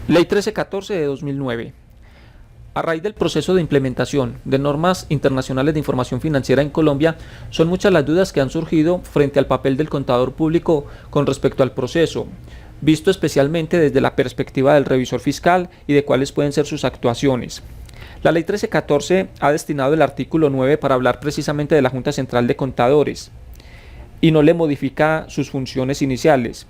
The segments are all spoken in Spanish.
Ley 1314 de 2009. A raíz del proceso de implementación de normas internacionales de información financiera en Colombia, son muchas las dudas que han surgido frente al papel del contador público con respecto al proceso, visto especialmente desde la perspectiva del revisor fiscal y de cuáles pueden ser sus actuaciones. La Ley 1314 ha destinado el artículo 9 para hablar precisamente de la Junta Central de Contadores y no le modifica sus funciones iniciales.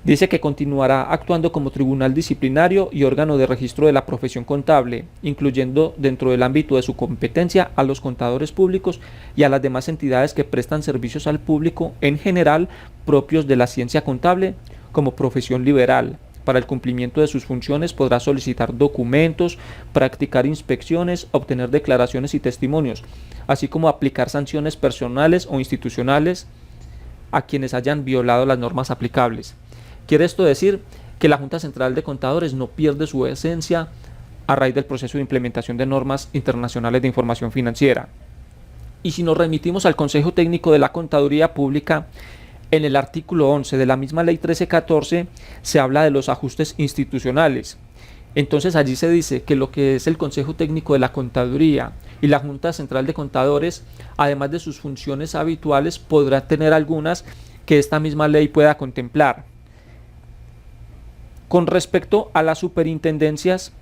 Dice que continuará actuando como tribunal disciplinario y órgano de registro de la profesión contable, incluyendo dentro del ámbito de su competencia a los contadores públicos y a las demás entidades que prestan servicios al público en general propios de la ciencia contable como profesión liberal. Para el cumplimiento de sus funciones podrá solicitar documentos, practicar inspecciones, obtener declaraciones y testimonios, así como aplicar sanciones personales o institucionales a quienes hayan violado las normas aplicables. Quiere esto decir que la Junta Central de Contadores no pierde su esencia a raíz del proceso de implementación de normas internacionales de información financiera. Y si nos remitimos al Consejo Técnico de la Contaduría Pública, en el artículo 11 de la misma Ley 1314 se habla de los ajustes institucionales. Entonces allí se dice que lo que es el Consejo Técnico de la Contaduría y la Junta Central de Contadores, además de sus funciones habituales, podrá tener algunas que esta misma ley pueda contemplar. Con respecto a las superintendencias,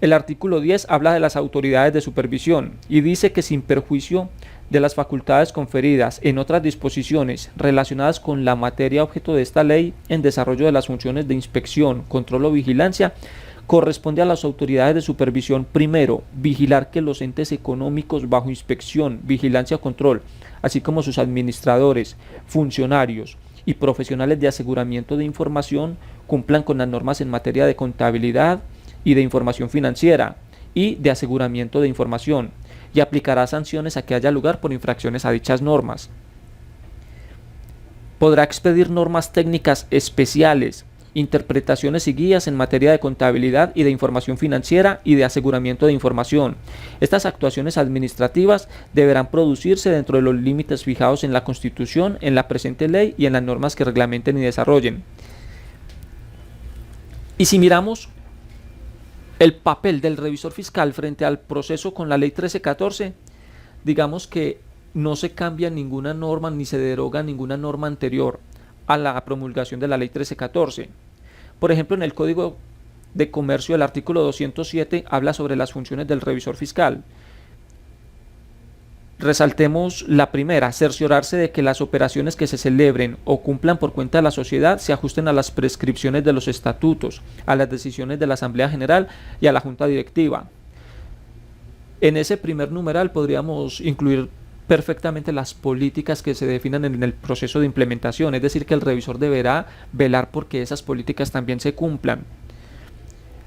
el artículo 10 habla de las autoridades de supervisión y dice que sin perjuicio de las facultades conferidas en otras disposiciones relacionadas con la materia objeto de esta ley en desarrollo de las funciones de inspección, control o vigilancia, corresponde a las autoridades de supervisión primero vigilar que los entes económicos bajo inspección, vigilancia o control, así como sus administradores, funcionarios y profesionales de aseguramiento de información cumplan con las normas en materia de contabilidad y de información financiera y de aseguramiento de información, y aplicará sanciones a que haya lugar por infracciones a dichas normas. Podrá expedir normas técnicas especiales, interpretaciones y guías en materia de contabilidad y de información financiera y de aseguramiento de información. Estas actuaciones administrativas deberán producirse dentro de los límites fijados en la Constitución, en la presente ley y en las normas que reglamenten y desarrollen. Y si miramos el papel del revisor fiscal frente al proceso con la Ley 1314, digamos que no se cambia ninguna norma ni se deroga ninguna norma anterior a la promulgación de la Ley 1314. Por ejemplo, en el Código de Comercio, el artículo 207 habla sobre las funciones del revisor fiscal. Resaltemos la primera: cerciorarse de que las operaciones que se celebren o cumplan por cuenta de la sociedad se ajusten a las prescripciones de los estatutos, a las decisiones de la Asamblea General y a la Junta Directiva. En ese primer numeral podríamos incluir perfectamente las políticas que se definan en el proceso de implementación, es decir, que el revisor deberá velar porque esas políticas también se cumplan.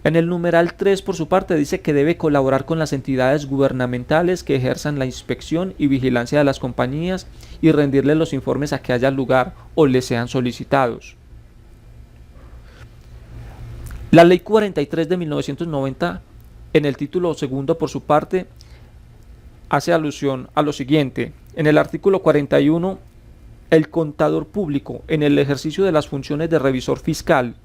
En el numeral 3, por su parte, dice que debe colaborar con las entidades gubernamentales que ejerzan la inspección y vigilancia de las compañías y rendirle los informes a que haya lugar o le sean solicitados. La Ley 43 de 1990, en el título segundo, por su parte, hace alusión a lo siguiente. En el artículo 41, el contador público, en el ejercicio de las funciones de revisor fiscal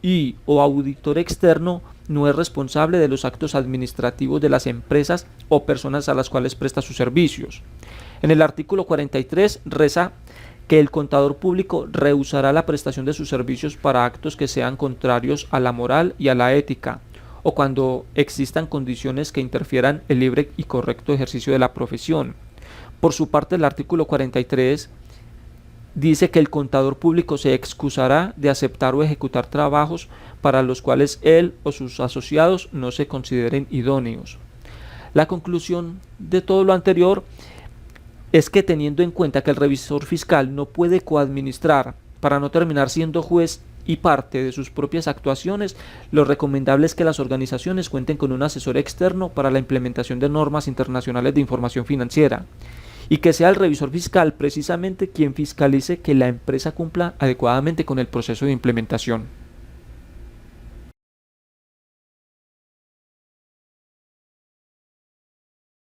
y o auditor externo, no es responsable de los actos administrativos de las empresas o personas a las cuales presta sus servicios. En el artículo 43 reza que el contador público rehusará la prestación de sus servicios para actos que sean contrarios a la moral y a la ética, o cuando existan condiciones que interfieran el libre y correcto ejercicio de la profesión. Por su parte, el artículo 43 dice que el contador público se excusará de aceptar o ejecutar trabajos para los cuales él o sus asociados no se consideren idóneos. La conclusión de todo lo anterior es que, teniendo en cuenta que el revisor fiscal no puede coadministrar para no terminar siendo juez y parte de sus propias actuaciones, lo recomendable es que las organizaciones cuenten con un asesor externo para la implementación de normas internacionales de información financiera, y que sea el revisor fiscal precisamente quien fiscalice que la empresa cumpla adecuadamente con el proceso de implementación.